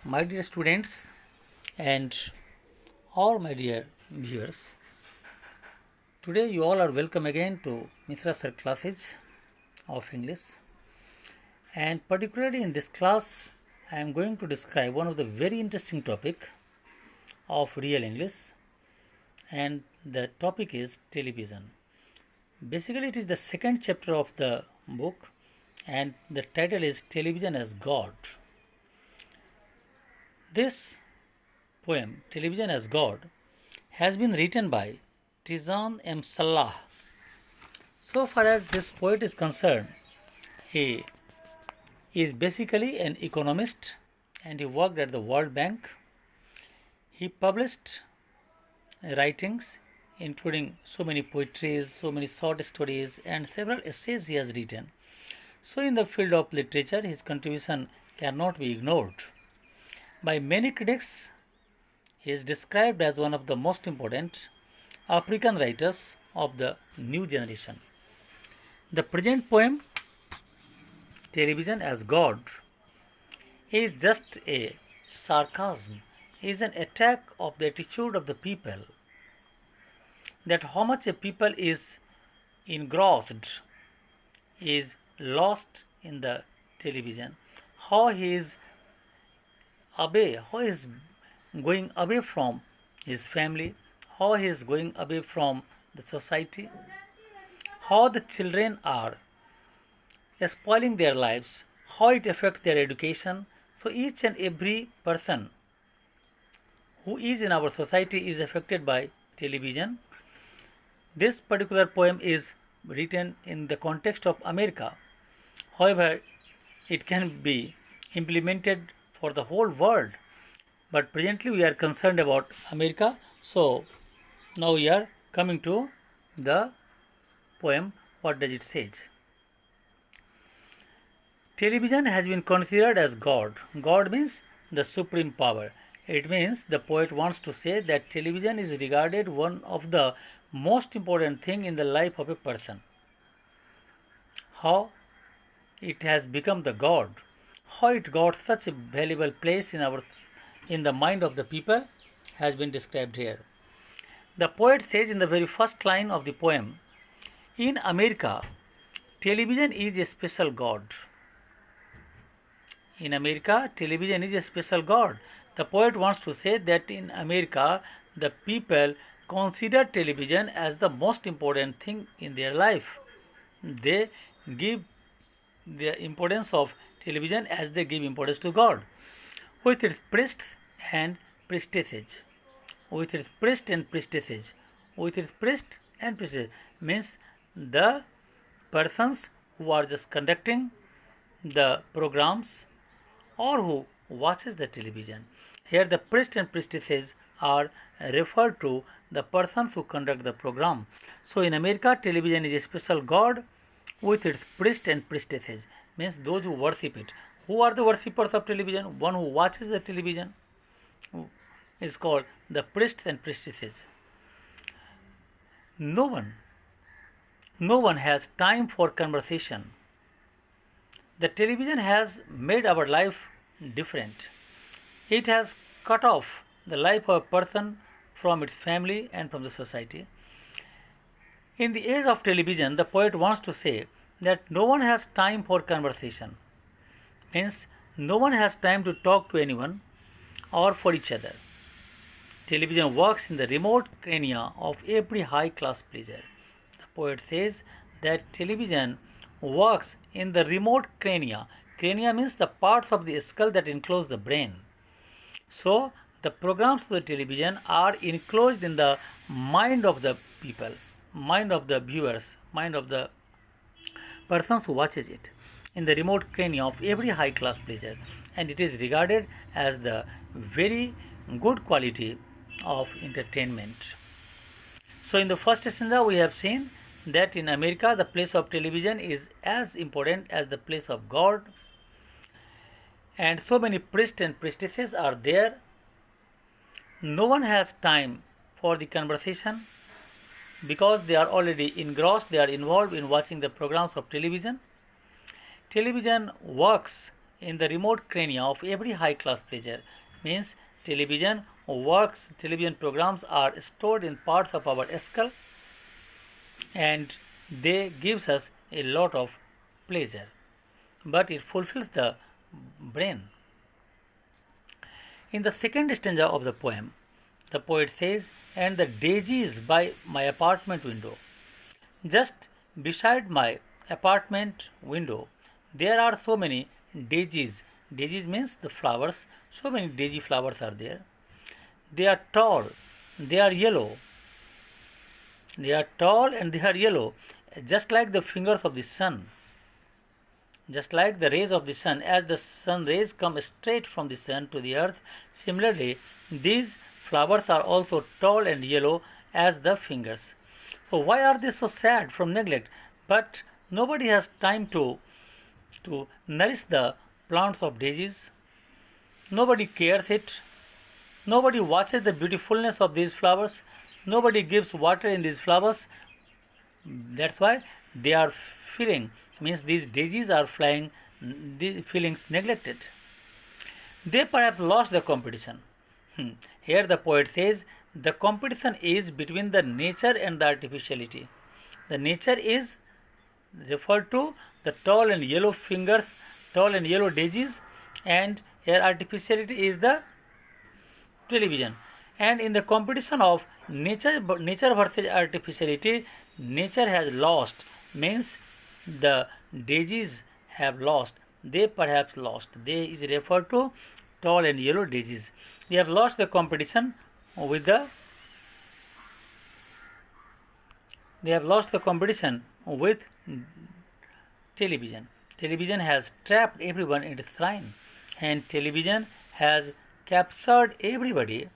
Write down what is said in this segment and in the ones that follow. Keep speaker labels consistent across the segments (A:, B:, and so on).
A: My dear students and all my dear viewers, today you all are welcome again to Mishra Sir classes of English, and particularly in this class I am going to describe one of the very interesting topic of real English, and the topic is television. Basically it is the second chapter of the book, and the title is Television as God. This poem, Television as God, has been written by Tizan M. Salah. So far as this poet is concerned, he is basically an economist and he worked at the World Bank. He published writings including so many poetries, so many short stories, and several essays he has written. So in the field of literature, his contribution cannot be ignored. By many critics, he is described as one of the most important African writers of the new generation. The present poem, Television as God, is just a sarcasm, is an attack of the attitude of the people, that how much a people is engrossed, is lost in the television, how he is away, how he is going away from his family, how he is going away from the society, how the children are spoiling their lives, how it affects their education. So each and every person who is in our society is affected by television. This particular poem is written in the context of America. However, it can be implemented for the whole world. But presently we are concerned about America. So now we are coming to the poem. What does it say? Television has been considered as God. God means the supreme power. It means the poet wants to say that television is regarded one of the most important thing in the life of a person. How it has become the God, how it got such a valuable place in the mind of the people has been described here. The poet says in the very first line of the poem, in America, television is a special God. In America, television is a special God. The poet wants to say that in America, the people consider television as the most important thing in their life. They give the importance of television as they give importance to God. With its priests and priestesses. With its priest and priestesses. With its priest and priestesses means the persons who are just conducting the programs or who watches the television. Here the priest and priestesses are referred to the persons who conduct the program. So in America, television is a special God with its priests and priestesses, means those who worship it. Who are the worshippers of television? One who watches the television is called the priests and priestesses. No one has time for conversation. The television has made our life different. It has cut off the life of a person from its family and from the society. In the age of television, the poet wants to say that no one has time for conversation. Means no one has time to talk to anyone or for each other. Television works in the remote crania of every high class pleasure. The poet says that television works in the remote crania. Crania means the parts of the skull that enclose the brain. So the programs of the television are enclosed in the mind of the people, mind of the viewers, mind of the persons who watches it, in the remote crania of every high class pleasure, and it is regarded as the very good quality of entertainment. So in the first stanza we have seen that in America the place of television is as important as the place of God, and so many priests and priestesses are there. No one has time for the conversation because they are already engrossed, they are involved in watching the programs of television. Television works in the remote crania of every high-class pleasure. Means television programs are stored in parts of our skull, and they gives us a lot of pleasure, but it fulfills the brain. In the second stanza of the poem, the poet says, "And the daisies by my apartment window, just beside my apartment window, there are so many daisies." Daisies means the flowers. So many daisy flowers are there. They are tall, they are yellow. They are tall and they are yellow, just like the fingers of the sun. Just like the rays of the sun, as the sun rays come straight from the sun to the earth, similarly, these flowers are also tall and yellow as the fingers. So why are they so sad from neglect? But nobody has time to nourish the plants of daisies. Nobody cares it. Nobody watches the beautifulness of these flowers. Nobody gives water in these flowers. That's why they are feeling, means these daisies are flying, these feelings neglected. They perhaps lost the competition. Here the poet says, the competition is between the nature and the artificiality. The nature is referred to the tall and yellow fingers, tall and yellow daisies, and here artificiality is the television. And in the competition of nature versus artificiality, nature has lost, means the daisies have lost. They perhaps lost. They is referred to tall and yellow daisies. They have lost the competition with the. They have lost the competition with television. Television has trapped everyone in its shrine, and television has captured everybody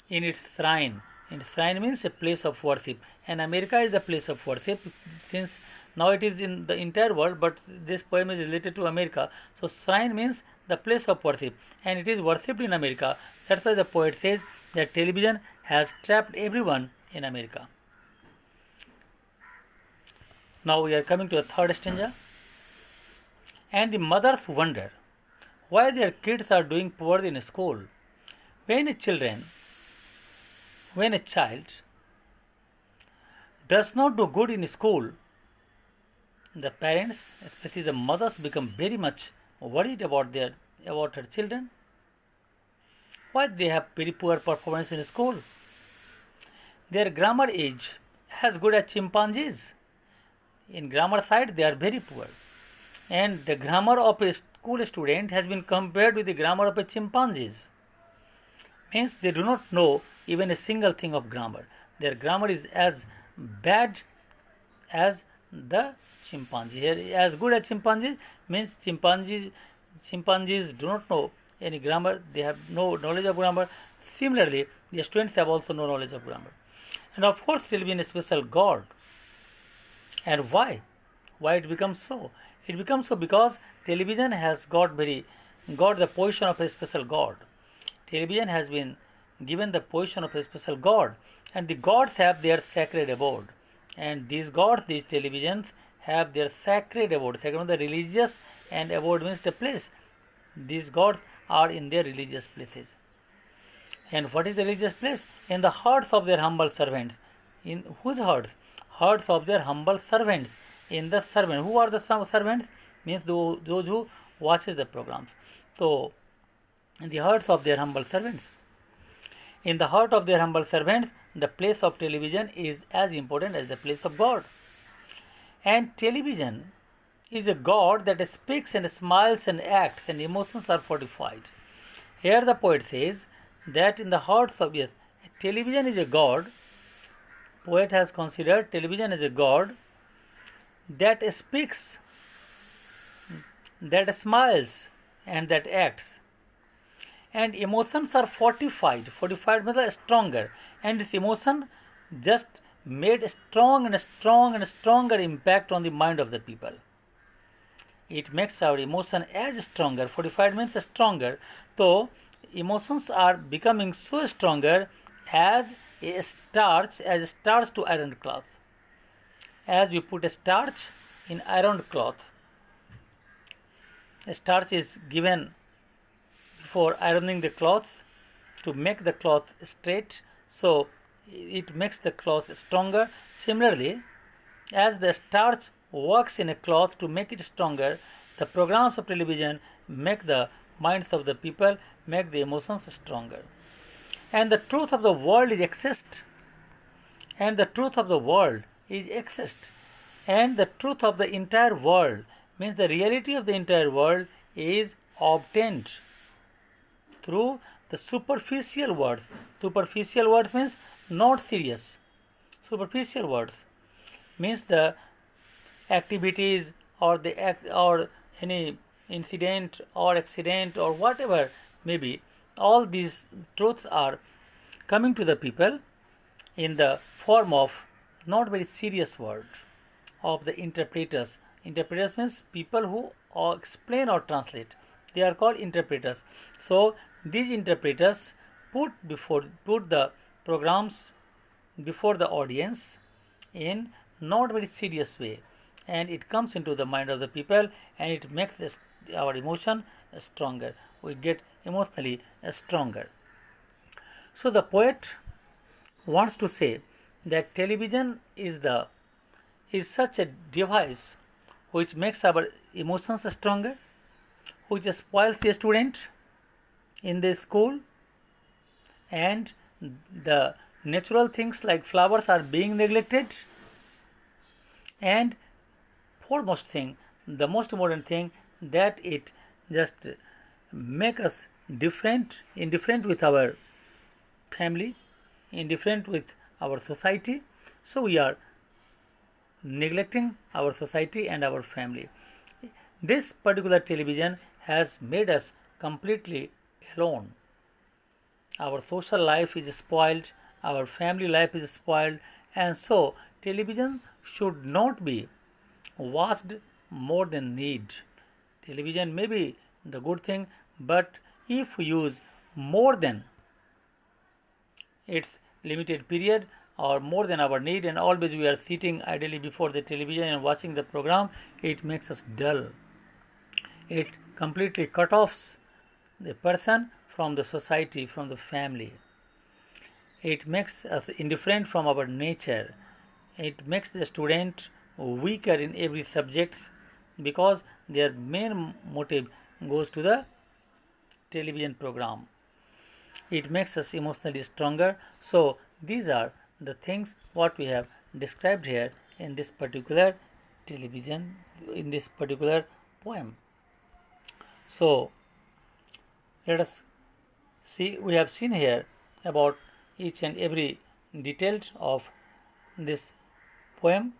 A: in its shrine. And shrine means a place of worship, and America is the place of worship, since now it is in the entire world, but this poem is related to America. So shrine means the place of worship, and it is worshipped in America. That's why the poet says that television has trapped everyone in America. Now we are coming to the third stanza. And the mothers wonder why their kids are doing poorly in school. When a child does not do good in school, the parents, especially the mothers, become very much worried about her children. Why they have very poor performance in school? Their grammar is as good as chimpanzees. In grammar side, they are very poor, and the grammar of a school student has been compared with the grammar of a chimpanzees. Means they do not know even a single thing of grammar. Their grammar is as bad as the chimpanzee. Here, as good as chimpanzees means chimpanzees do not know any grammar. They have no knowledge of grammar. Similarly, the students have also no knowledge of grammar. And of course, there will be a special God. And why? Why it becomes so? It becomes so because television has got the position of a special God. Television has been given the position of a special God, and the gods have their sacred abode. And these gods, these televisions, have their sacred abode. Sacred means the religious, and abode means the place. These gods are in their religious places. And what is the religious place? In the hearts of their humble servants. In whose hearts? Hearts of their humble servants. In the servant. Who are the servants? Means those who watches the programs. So, in the hearts of their humble servants. In the heart of their humble servants, the place of television is as important as the place of God. And television is a God that speaks and smiles and acts, and emotions are fortified. Here the poet says that in the hearts of television is a God. Poet has considered television as a God that speaks, that smiles, and that acts. And emotions are fortified. Fortified means stronger. And this emotion just made a strong and stronger impact on the mind of the people. It makes our emotion as stronger. Fortified means stronger. So emotions are becoming so stronger as a starch to ironed cloth. As we put a starch in ironed cloth, starch is given before ironing the cloth to make the cloth straight, so it makes the cloth stronger. Similarly, as the starch works in a cloth to make it stronger, the programs of television make the minds of the people, make the emotions stronger. And the truth of the world is accessed. And the truth of the world is accessed. And the truth of the entire world means the reality of the entire world is obtained through the superficial words. Superficial words means not serious. Superficial words means the activities or the act or any incident or accident or whatever may be. All these truths are coming to the people in the form of not very serious words of the interpreters. Interpreters means people who explain or translate. They are called interpreters. So these interpreters put the programs before the audience in not very serious way, and it comes into the mind of the people, and it makes our emotion stronger. We get emotionally stronger. So the poet wants to say that television is such a device which makes our emotions stronger, which spoils the student in the school, and the natural things like flowers are being neglected, and foremost thing, the most important thing, that it just make us indifferent with our family, indifferent with our society. So we are neglecting our society and our family. This particular television has made us completely alone. Our social life is spoiled, our family life is spoiled, and so television should not be watched more than need. Television may be the good thing, but if we use more than its limited period or more than our need, and always we are sitting idly before the television and watching the program, it makes us dull. It completely cut off the person from the society, from the family. It makes us indifferent from our nature. It makes the student weaker in every subject because their main motive goes to the television program. It makes us emotionally stronger. So these are the things what we have described here in this particular television, in this particular poem. So let us see, we have seen here about each and every detail of this poem.